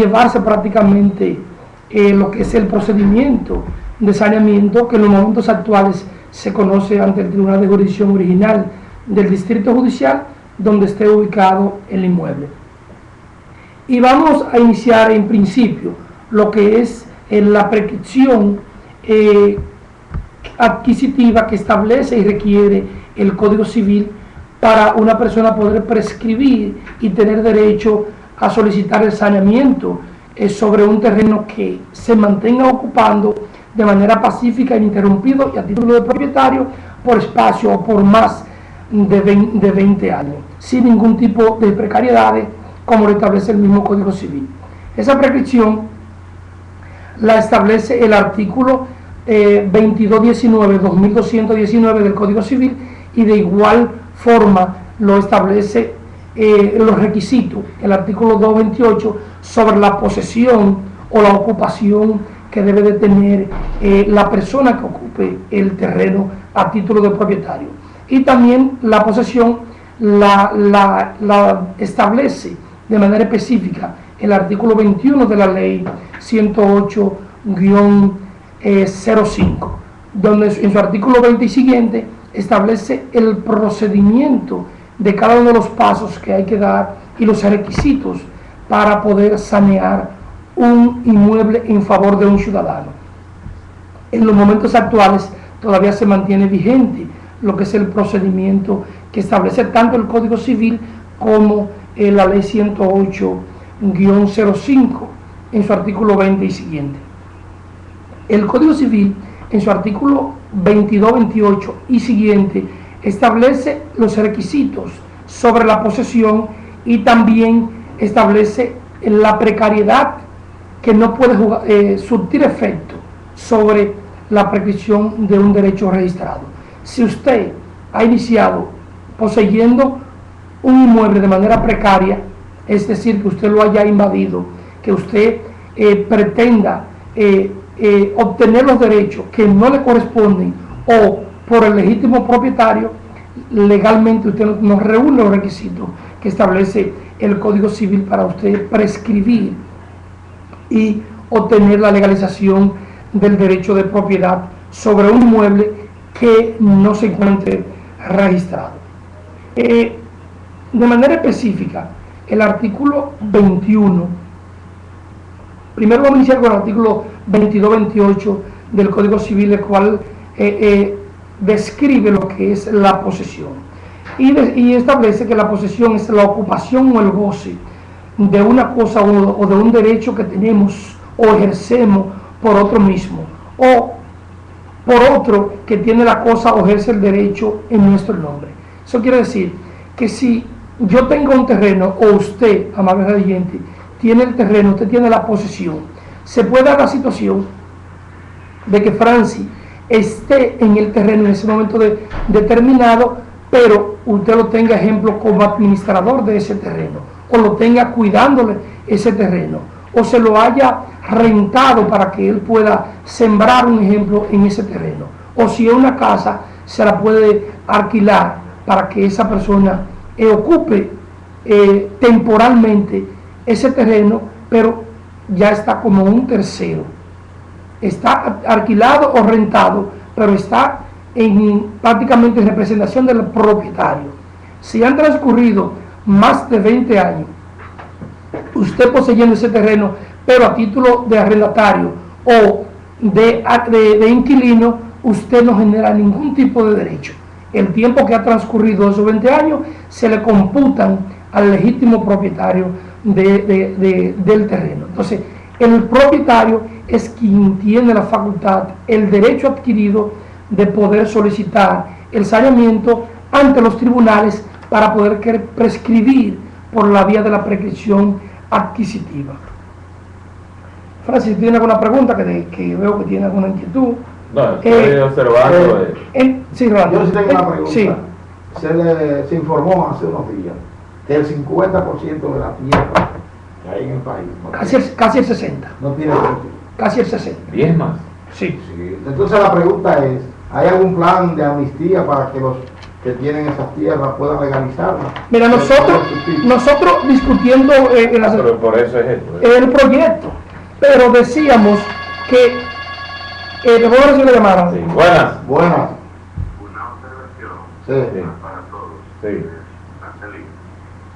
llevarse prácticamente lo que es el procedimiento de saneamiento que en los momentos actuales se conoce ante el Tribunal de Jurisdicción Original del Distrito Judicial donde esté ubicado el inmueble. Y vamos a iniciar en principio lo que es la prescripción adquisitiva que establece y requiere el Código Civil para una persona poder prescribir y tener derecho a solicitar el saneamiento sobre un terreno que se mantenga ocupando de manera pacífica e ininterrumpido y a título de propietario por espacio o por más de 20 años, sin ningún tipo de precariedades, como lo establece el mismo Código Civil. Esa prescripción la establece el artículo 2219 del Código Civil y de igual forma lo establece los requisitos, el artículo 228 sobre la posesión o la ocupación que debe de tener la persona que ocupe el terreno a título de propietario. Y también la posesión la establece de manera específica el artículo 21 de la ley 108-05, donde en su artículo 20 y siguiente establece el procedimiento de cada uno de los pasos que hay que dar y los requisitos para poder sanear un inmueble en favor de un ciudadano. En los momentos actuales todavía se mantiene vigente lo que es el procedimiento que establece tanto el Código Civil como la ley 108-05 en su artículo 20 y siguiente. El Código Civil en su artículo 22, 28 y siguiente establece los requisitos sobre la posesión y también establece la precariedad que no puede surtir efecto sobre la prescripción de un derecho registrado. Si usted ha iniciado poseyendo un inmueble de manera precaria, es decir, que usted lo haya invadido, que usted pretenda obtener los derechos que no le corresponden o por el legítimo propietario, legalmente usted no reúne los requisitos que establece el Código Civil para usted prescribir y obtener la legalización del derecho de propiedad sobre un inmueble que no se encuentre registrado. De manera específica, el artículo 21, primero vamos a iniciar con el artículo 22-28 del Código Civil, el cual describe lo que es la posesión y establece que la posesión es la ocupación o el goce de una cosa o de un derecho que tenemos o ejercemos por otro mismo o por otro que tiene la cosa o ejerce el derecho en nuestro nombre. Eso quiere decir que si yo tengo un terreno o usted, amable radiante, tiene el terreno, usted tiene la posesión, se puede dar la situación de que Francis esté en el terreno en ese momento determinado, pero usted lo tenga, ejemplo, como administrador de ese terreno, o lo tenga cuidándole ese terreno, o se lo haya rentado para que él pueda sembrar, un ejemplo, en ese terreno, o si es una casa, se la puede alquilar para que esa persona ocupe temporalmente ese terreno, pero ya está como un tercero. Está alquilado o rentado, pero está prácticamente en representación del propietario. Si han transcurrido más de 20 años, usted poseyendo ese terreno, pero a título de arrendatario o de inquilino, usted no genera ningún tipo de derecho. El tiempo que ha transcurrido de esos 20 años se le computan al legítimo propietario del terreno. Entonces, el propietario es quien tiene la facultad, el derecho adquirido de poder solicitar el saneamiento ante los tribunales para poder prescribir por la vía de la prescripción adquisitiva. Francis, ¿tiene alguna pregunta que veo que tiene alguna inquietud? No, estoy observando. Sí, Rolando. Yo sí tengo una pregunta. Sí. Se informó hace unos días que el 50% de la tierra que hay en el país Casi el 60%. no tiene sentido. Casi el 60%. 10 más. Sí. Sí. Entonces la pregunta es, ¿hay algún plan de amnistía para que los que tienen esas tierras puedan legalizarlas. Mira, nosotros discutiendo Pero por eso es esto. el proyecto, pero decíamos que ¿puedo decir la llamada? Sí. Buenas. Buenas. Una observación Sí. para todos. Sí. Marcelín,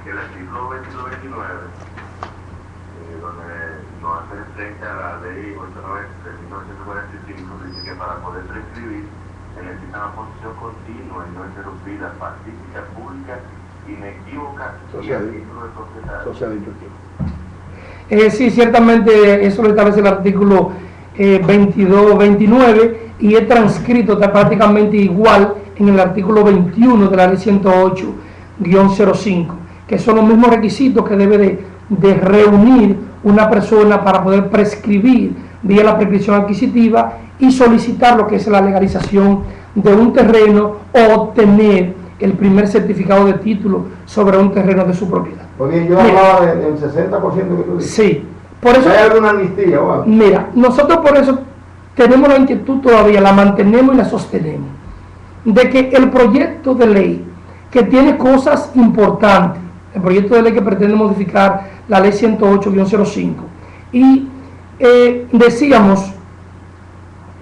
que el artículo 2229, donde nos hace referencia a la ley 890 de 1945, dice que para poder prescribir se necesita una posición continua y no interrumpida, pacífica, pública, inequívoca y a título de sociedad. Sí, ciertamente eso lo establece el artículo 22-29 y es transcrito prácticamente igual en el artículo 21 de la ley 108-05, que son los mismos requisitos que debe de reunir una persona para poder prescribir vía la prescripción adquisitiva y solicitar lo que es la legalización de un terreno o obtener el primer certificado de título sobre un terreno de su propiedad. Porque yo hablaba del 60% que tú dices. Sí, por eso. ¿Hay alguna amnistía o algo? Mira, nosotros por eso tenemos la inquietud todavía, la mantenemos y la sostenemos, de que el proyecto de ley que tiene cosas importantes, el proyecto de ley que pretende modificar la ley 108-05, y decíamos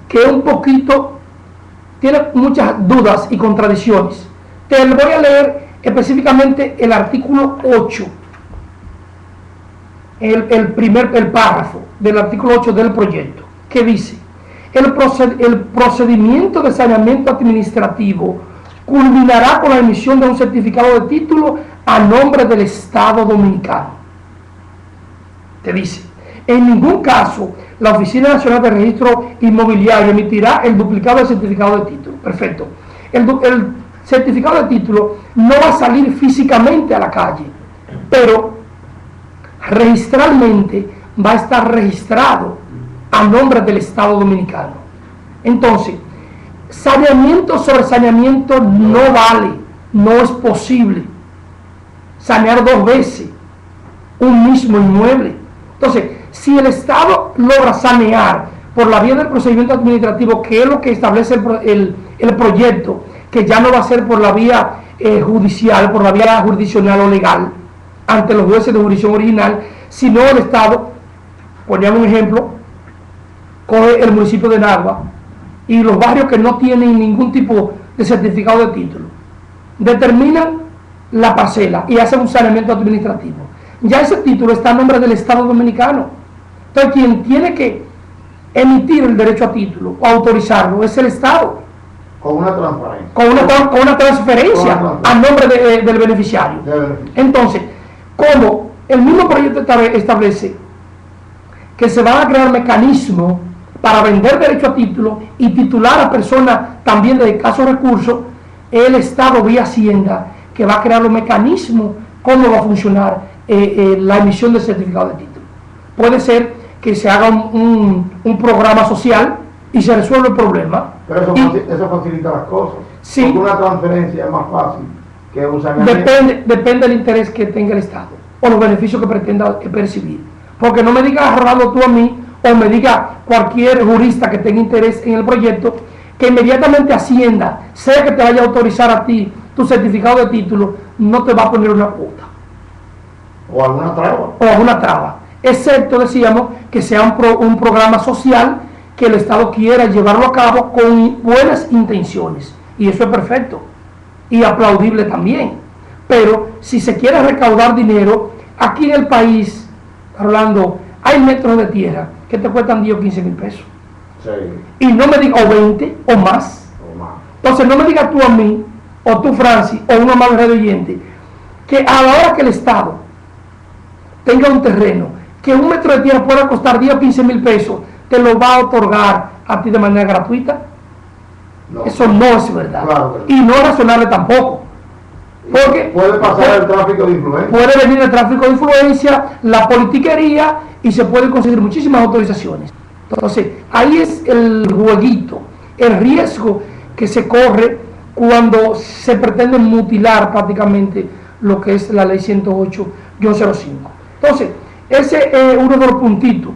que un poquito tiene muchas dudas y contradicciones. Te voy a leer específicamente el artículo 8, el párrafo del artículo 8 del proyecto, que dice: el procedimiento de saneamiento administrativo culminará con la emisión de un certificado de título a nombre del Estado Dominicano. Te dice: en ningún caso la Oficina Nacional de Registro Inmobiliario emitirá el duplicado del certificado de título. Perfecto. El certificado de título no va a salir físicamente a la calle, pero registralmente va a estar registrado a nombre del Estado Dominicano. Entonces, saneamiento sobre saneamiento no vale, no es posible sanear dos veces un mismo inmueble. Entonces, si el Estado logra sanear por la vía del procedimiento administrativo, que es lo que establece el proyecto, que ya no va a ser por la vía judicial, por la vía jurisdiccional o legal, ante los jueces de jurisdicción original, sino el Estado, poníamos un ejemplo, coge el municipio de Nagua y los barrios que no tienen ningún tipo de certificado de título, determinan la parcela y hacen un saneamiento administrativo. Ya ese título está a nombre del Estado Dominicano. Entonces, quien tiene que emitir el derecho a título o autorizarlo es el Estado. Con una transparencia. Con una transferencia a nombre del beneficiario. Entonces, como el mismo proyecto establece que se van a crear mecanismos para vender derecho a título y titular a personas también de escasos recursos, el Estado vía Hacienda que va a crear los mecanismos, cómo va a funcionar la emisión del certificado de título. Puede ser que se haga un programa social y se resuelve el problema. Pero eso facilita las cosas. Sí. Porque una transferencia es más fácil que un saneamiento. Depende del interés que tenga el Estado o los beneficios que pretenda percibir. Porque no me digas, Rolando, tú a mí, o me diga cualquier jurista que tenga interés en el proyecto, que inmediatamente Hacienda, sea que te vaya a autorizar a ti tu certificado de título, no te va a poner una cuota. O alguna traba. O alguna traba. Excepto, decíamos, que sea un programa social que el Estado quiera llevarlo a cabo con buenas intenciones. Y eso es perfecto. Y aplaudible también. Pero si se quiere recaudar dinero, aquí en el país, Rolando, hay metros de tierra que te cuestan 10 o 15 mil pesos. Sí. Y no me digas, o 20 o más. Entonces no me digas tú a mí, o tú, Francis, o uno más de oyente, que a la hora que el Estado tenga un terreno, que un metro de tierra pueda costar 10 o 15 mil pesos, te lo va a otorgar a ti de manera gratuita. No. Eso no es verdad. Claro. Y no es razonable tampoco. Porque puede pasar el tráfico de influencia. Puede venir el tráfico de influencia, la politiquería, y se pueden conseguir muchísimas autorizaciones. Entonces, ahí es el jueguito, el riesgo que se corre cuando se pretende mutilar prácticamente lo que es la ley 108-05. Entonces, ese es uno de los puntitos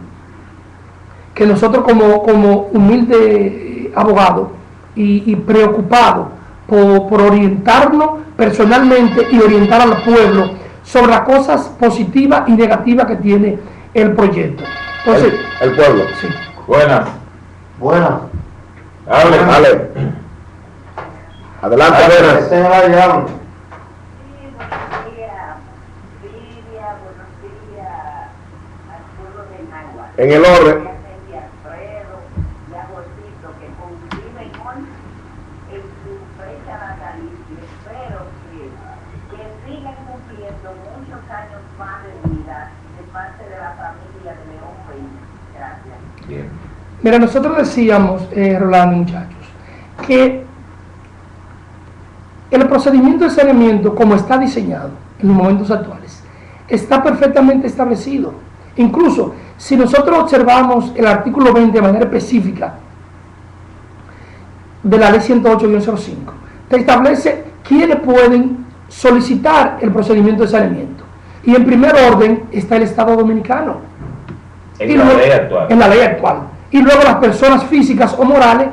que nosotros como humilde abogado y preocupado por orientarnos personalmente y orientar al pueblo sobre las cosas positivas y negativas que tiene el proyecto. Entonces, el pueblo. sí. Buenas. Buenas. Hable. Adelante, buenas. Este es el allá. Sí, buenos días, Lidia, buenos días al pueblo de Nagua. En el orden. De Alfredo, y Agostito, que coinciden hoy en su fecha natalicia. Espero que sigan cumpliendo muchos años más de vida de parte de la familia de León Peña. Gracias. Bien. Mira, nosotros decíamos, Rolando, muchachos, que el procedimiento de saneamiento, como está diseñado en los momentos actuales, está perfectamente establecido. Incluso, si nosotros observamos el artículo 20 de manera específica de la ley 108-05, te establece quiénes pueden solicitar el procedimiento de saneamiento. Y en primer orden está el Estado Dominicano. En la ley actual. En la ley actual. Y luego las personas físicas o morales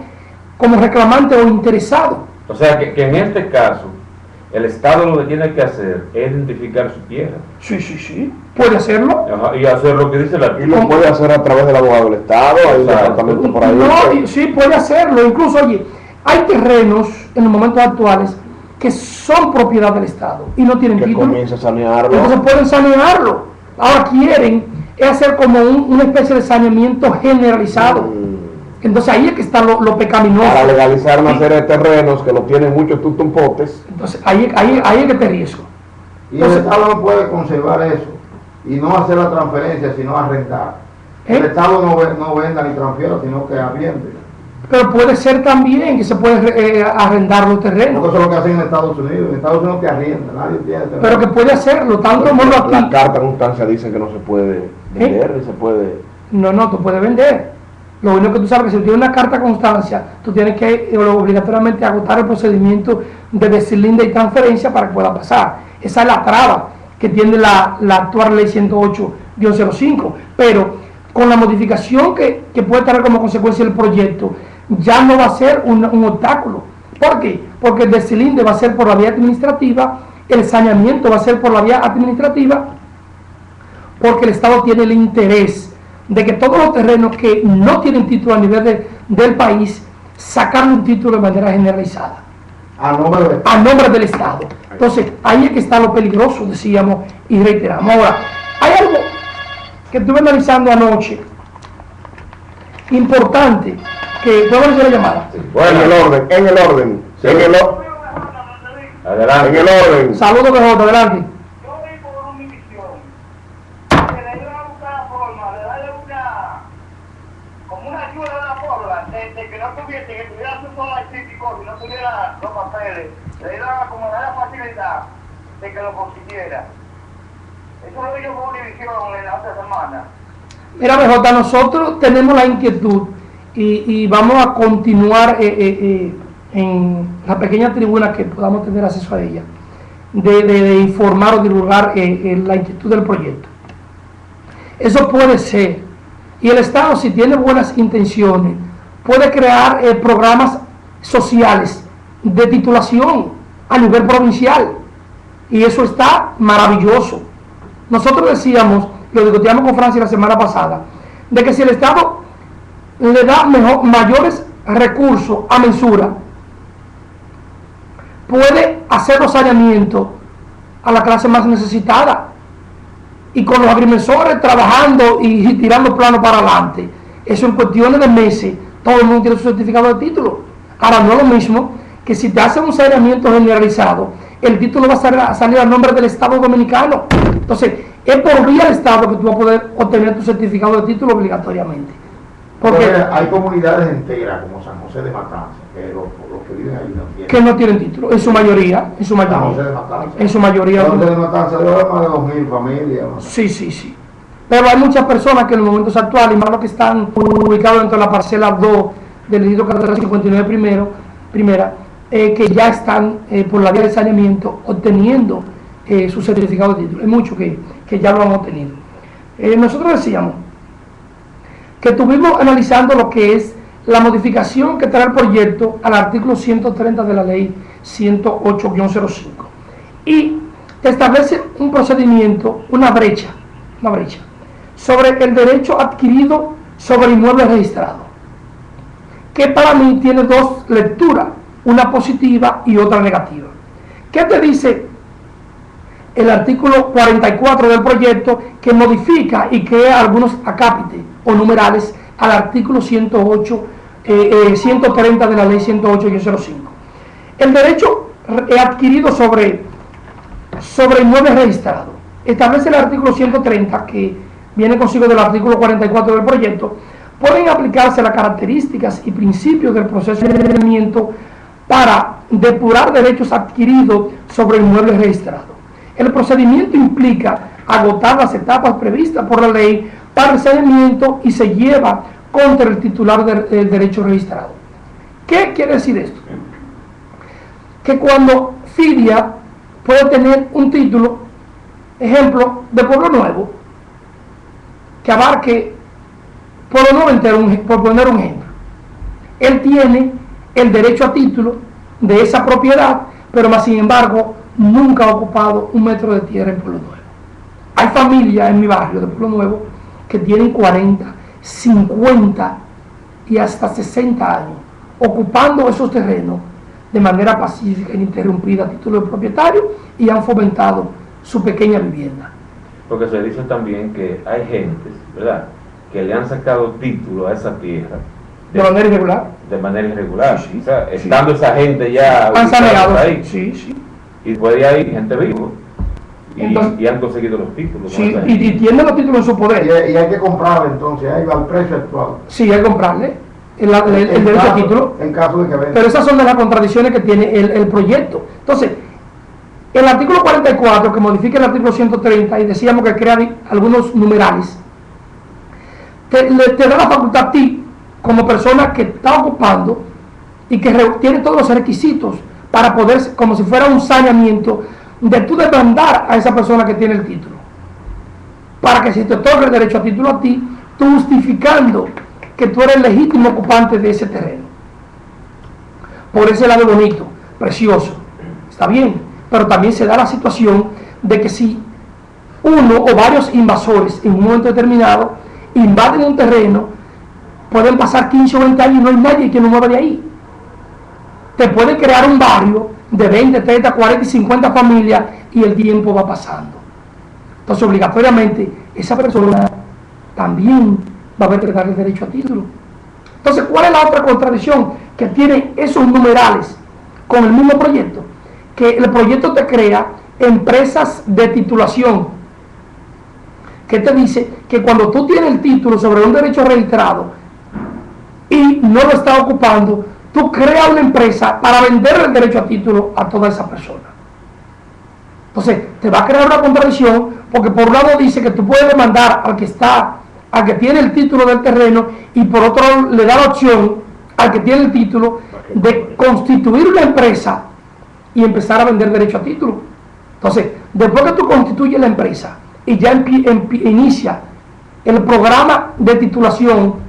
como reclamante o interesado. O sea que en este caso, el Estado lo que tiene que hacer es identificar su tierra. Sí. Puede hacerlo. Ajá, y hacer lo que dice la Y lo puede hacer a través del abogado del Estado, hay un Exacto. departamento por ahí. No, sí, puede hacerlo. Incluso, oye, hay terrenos en los momentos actuales que son propiedad del Estado y no tienen que título. comience a sanearlo. Entonces pueden sanearlo. Ahora quieren hacer como una especie de saneamiento generalizado. Entonces ahí es que está lo pecaminoso. Para legalizar una Sí. serie de terrenos que lo tienen muchos tutumpotes. Entonces ahí es que te riesgo. Y el Estado no puede conservar eso y no hacer la transferencia, sino arrendar. El Estado no venda ni transfiera, sino que arriende. Pero puede ser también que se puede arrendar los terrenos. Porque eso es lo que hacen en Estados Unidos. En Estados Unidos que arrienda, nadie tiene terreno. Pero que puede hacerlo, tanto como lo La aquí. carta constancia dice que no se puede vender, ni se puede. No, tú puedes vender. Lo único que tú sabes es que si tienes una carta constancia, tú tienes que obligatoriamente agotar el procedimiento de deslinde y transferencia para que pueda pasar. Esa es la traba que tiene la actual ley 108-05. Pero con la modificación que puede tener como consecuencia el proyecto, ya no va a ser un obstáculo. ¿Por qué? Porque el deslinde va a ser por la vía administrativa, el saneamiento va a ser por la vía administrativa, porque el Estado tiene el interés de que todos los terrenos que no tienen título a nivel del país, sacarle un título de manera generalizada, A nombre a nombre del Estado. Entonces, ahí es que está lo peligroso, decíamos y reiteramos. Ahora, hay algo que estuve analizando anoche, importante, que puedo hacer la llamada. Sí. En el orden, Sí. en el orden. Adelante. En el orden. Saludos, BJ, adelante. Yo vi por una misión que le iba a buscar la forma de darle como una ayuda a la forma de que no tuviese, que tuviera su zona crítico y no tuviera los papeles, le iba como dar la facilidad de que lo consiguiera. Eso lo vi yo por Univisión en la otra semana. Mira, BJ, nosotros tenemos la inquietud y vamos a continuar en la pequeña tribuna que podamos tener acceso a ella, de informar o divulgar la inquietud del proyecto. Eso puede ser, y el Estado, si tiene buenas intenciones, puede crear programas sociales de titulación a nivel provincial, y eso está maravilloso. Nosotros decíamos, lo discutíamos con Francia la semana pasada, de que si el Estado le da mayores recursos a mensura, puede hacer los saneamientos a la clase más necesitada, y con los agrimensores trabajando y tirando planos para adelante. Eso en cuestiones de meses, todo el mundo tiene su certificado de título. Ahora, no es lo mismo que si te hacen un saneamiento generalizado, el título va a salir a nombre del Estado Dominicano. Entonces, es por vía del Estado que tú vas a poder obtener tu certificado de título obligatoriamente. Porque hay comunidades enteras como San José de Matanza, que los que viven ahí no tienen. que no tienen título, en su mayoría, San José de Matanza. en su mayoría. San José de Matanza debe haber más de 2.000 familias. ¿No? Sí. Pero hay muchas personas que en los momentos actuales, más los que están ubicados dentro de la parcela 2 del distrito 459 primera, que ya están por la vía de saneamiento obteniendo su certificado de título. Hay muchos que ya lo han obtenido. Nosotros decíamos que estuvimos analizando lo que es la modificación que trae el proyecto al artículo 130 de la ley 108-05. Y establece un procedimiento, una brecha, sobre el derecho adquirido sobre inmuebles registrados, que para mí tiene dos lecturas, una positiva y otra negativa. ¿Qué te dice el artículo 44 del proyecto, que modifica y crea algunos acápites o numerales al artículo 130 de la ley 108-05? El derecho adquirido sobre inmuebles registrados. Establece el artículo 130, que viene consigo del artículo 44 del proyecto. Pueden aplicarse las características y principios del proceso de ordenamiento para depurar derechos adquiridos sobre inmuebles registrados. El procedimiento implica agotar las etapas previstas por la ley para el saneamiento y se lleva contra el titular del derecho registrado. ¿Qué quiere decir esto? Que cuando Fidia puede tener un título, ejemplo, de Pueblo Nuevo, que abarque Pueblo Nuevo entero, por poner un ejemplo, él tiene el derecho a título de esa propiedad, pero más sin embargo nunca ha ocupado un metro de tierra en Pueblo Nuevo. Hay familias en mi barrio de Pueblo Nuevo que tienen 40, 50 y hasta 60 años ocupando esos terrenos de manera pacífica e ininterrumpida a título de propietario, y han fomentado su pequeña vivienda. Porque se dice también que hay gentes, ¿verdad?, que le han sacado título a esa tierra ¿De manera irregular? De manera irregular. Sí, o sea, sí. estando esa gente ya Han saneado ahí. Sí. Y puede ir gente viva. Entonces, y han conseguido los títulos. Sí, con esa y gente. tienen los títulos en su poder. Y hay que comprarle entonces, ahí va el precio actual. Sí, hay que comprarle el derecho a título. En caso de que venga. Pero esas son de las contradicciones que tiene el proyecto. Entonces, el artículo 44, que modifica el artículo 130, y decíamos que crea algunos numerales, te da la facultad a ti, como persona que está ocupando y que tiene todos los requisitos para poder, como si fuera un saneamiento, de tú demandar a esa persona que tiene el título, para que se te otorgue el derecho a título a ti, tú justificando que tú eres el legítimo ocupante de ese terreno. Por ese lado bonito, precioso, está bien, pero también se da la situación de que si uno o varios invasores en un momento determinado invaden un terreno, pueden pasar 15 o 20 años y no hay nadie que no mueva de ahí. Te puede crear un barrio de 20, 30, 40 y 50 familias y el tiempo va pasando. Entonces, obligatoriamente, esa persona también va a haber que darle derecho a título. Entonces, ¿cuál es la otra contradicción que tienen esos numerales con el mismo proyecto? Que el proyecto te crea empresas de titulación, que te dice que cuando tú tienes el título sobre un derecho registrado y no lo estás ocupando, tú creas una empresa para vender el derecho a título a toda esa persona. Entonces, te va a crear una contradicción, porque por un lado dice que tú puedes demandar al que tiene el título del terreno, y por otro lado le da la opción al que tiene el título de constituir una empresa y empezar a vender derecho a título. Entonces, después que tú constituyes la empresa y ya inicia el programa de titulación,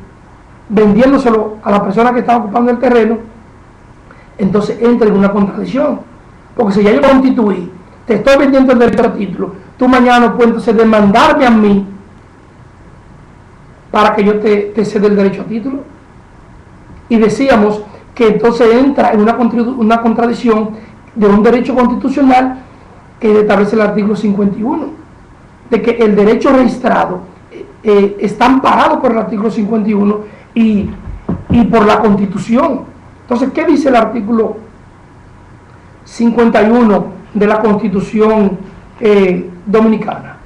vendiéndoselo a la persona que está ocupando el terreno, entonces entra en una contradicción, porque si ya yo constituí, te estoy vendiendo el derecho a título, tú mañana puedes entonces demandarme a mí para que yo te ceda el derecho a título. Y decíamos que entonces entra en una contradicción de un derecho constitucional que establece el artículo 51, de que el derecho registrado está amparado por el artículo 51 y por la Constitución. Entonces, ¿qué dice el artículo 51 de la Constitución dominicana?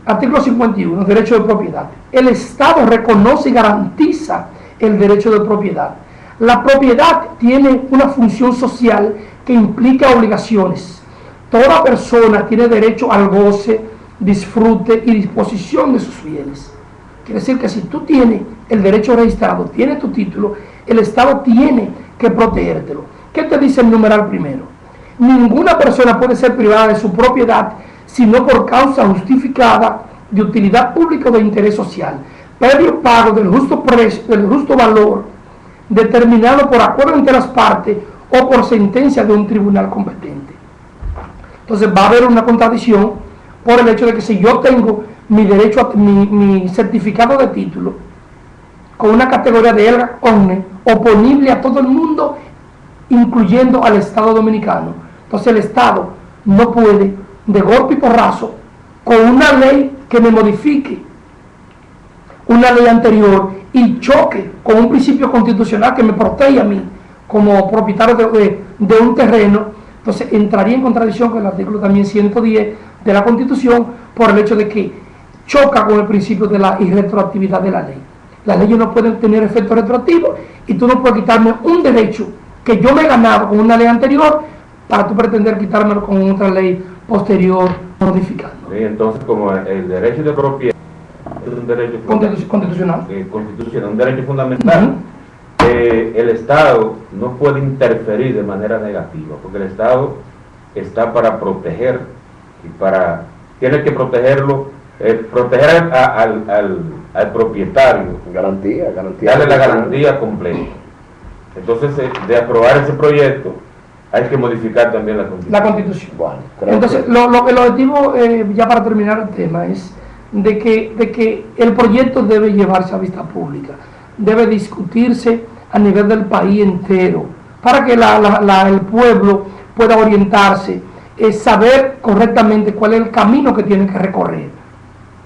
Artículo 51, derecho de propiedad. El Estado reconoce y garantiza el derecho de propiedad. La propiedad tiene una función social que implica obligaciones. Toda persona tiene derecho al goce, disfrute y disposición de sus bienes. Quiere decir que si tú tienes el derecho registrado, tienes tu título, el Estado tiene que protegértelo. ¿Qué te dice el numeral primero? Ninguna persona puede ser privada de su propiedad sino por causa justificada de utilidad pública o de interés social, previo pago del justo precio, del justo valor, determinado por acuerdo entre las partes o por sentencia de un tribunal competente. Entonces va a haber una contradicción por el hecho de que si yo tengo mi derecho a mi certificado de título con una categoría de erga omnes oponible a todo el mundo, incluyendo al Estado Dominicano, entonces el Estado no puede de golpe y porrazo con una ley que me modifique una ley anterior y choque con un principio constitucional que me protege a mí como propietario de un terreno. Entonces entraría en contradicción con el artículo también 110 de la Constitución por el hecho de que choca con el principio de la irretroactividad de la ley. Las leyes no pueden tener efecto retroactivo y tú no puedes quitarme un derecho que yo me he ganado con una ley anterior para tú pretender quitármelo con otra ley posterior modificando. Sí, entonces, como el derecho de propiedad es un derecho Constitucional. constitucional, un derecho fundamental, el Estado no puede interferir de manera negativa, porque el Estado está para proteger y tiene que protegerlo, proteger al propietario, Garantía. darle la garantía completa. Entonces, de aprobar ese proyecto, hay que modificar también la Constitución. La Constitución. Bueno, Entonces, el objetivo, ya para terminar el tema, es de que el proyecto debe llevarse a vista pública, debe discutirse a nivel del país entero, para que el pueblo pueda orientarse, saber correctamente cuál es el camino que tiene que recorrer,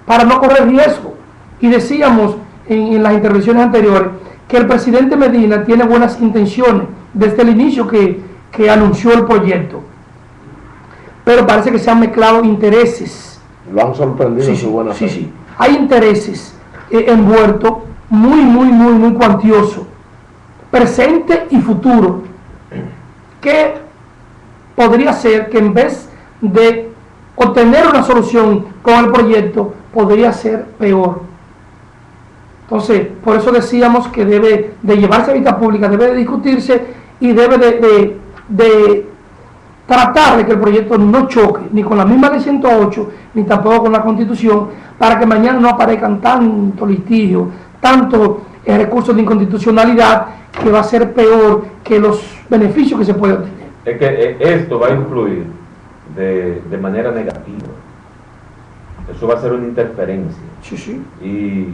para no correr riesgo. Y decíamos en las intervenciones anteriores que el presidente Medina tiene buenas intenciones desde el inicio que anunció el proyecto, pero parece que se han mezclado intereses. Lo han sorprendido en su buena fe. Sí. Hay intereses envueltos muy cuantiosos, presente y futuro, que podría ser que en vez de obtener una solución con el proyecto, podría ser peor. Entonces, por eso decíamos que debe de llevarse a vista pública, debe de discutirse y debe de tratar de que el proyecto no choque ni con la misma ley 108 ni tampoco con la Constitución, para que mañana no aparezcan tanto litigio, tanto recursos de inconstitucionalidad, que va a ser peor que los beneficios que se puede obtener. Es que esto va a influir de manera negativa. Eso va a ser una interferencia. Sí. Y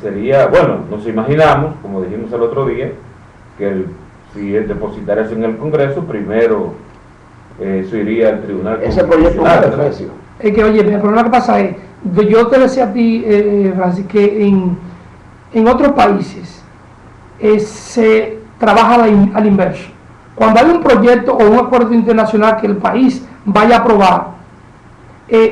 sería, bueno, nos imaginamos, como dijimos el otro día, que si es depositar eso en el Congreso, primero eso iría al Tribunal Ese proyecto es un defensivo. Es que, oye, el problema que pasa es, yo te decía a ti, Francis, que en otros países se trabaja al inverso. Cuando hay un proyecto o un acuerdo internacional que el país vaya a aprobar,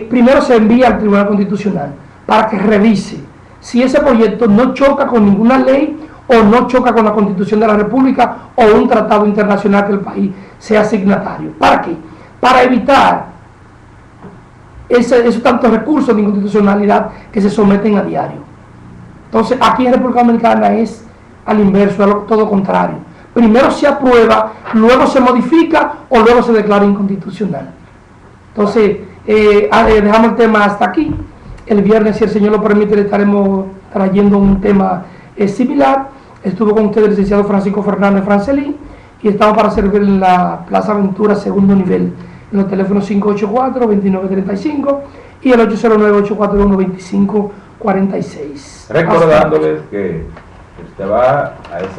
primero se envía al Tribunal Constitucional para que revise si ese proyecto no choca con ninguna ley o no choca con la Constitución de la República o un tratado internacional que el país sea signatario. ¿Para qué? Para evitar esos tantos recursos de inconstitucionalidad que se someten a diario. Entonces, aquí en República Dominicana es al inverso, es todo contrario. Primero se aprueba, luego se modifica o luego se declara inconstitucional. Entonces, dejamos el tema hasta aquí. El viernes, si el Señor lo permite, le estaremos trayendo un tema similar. Estuvo con ustedes el licenciado Francisco Fernández Francelín y estamos para servir en la Plaza Ventura, segundo nivel, en los teléfonos 584-2935 y el 809-841-2546. Recordándoles que usted va a eso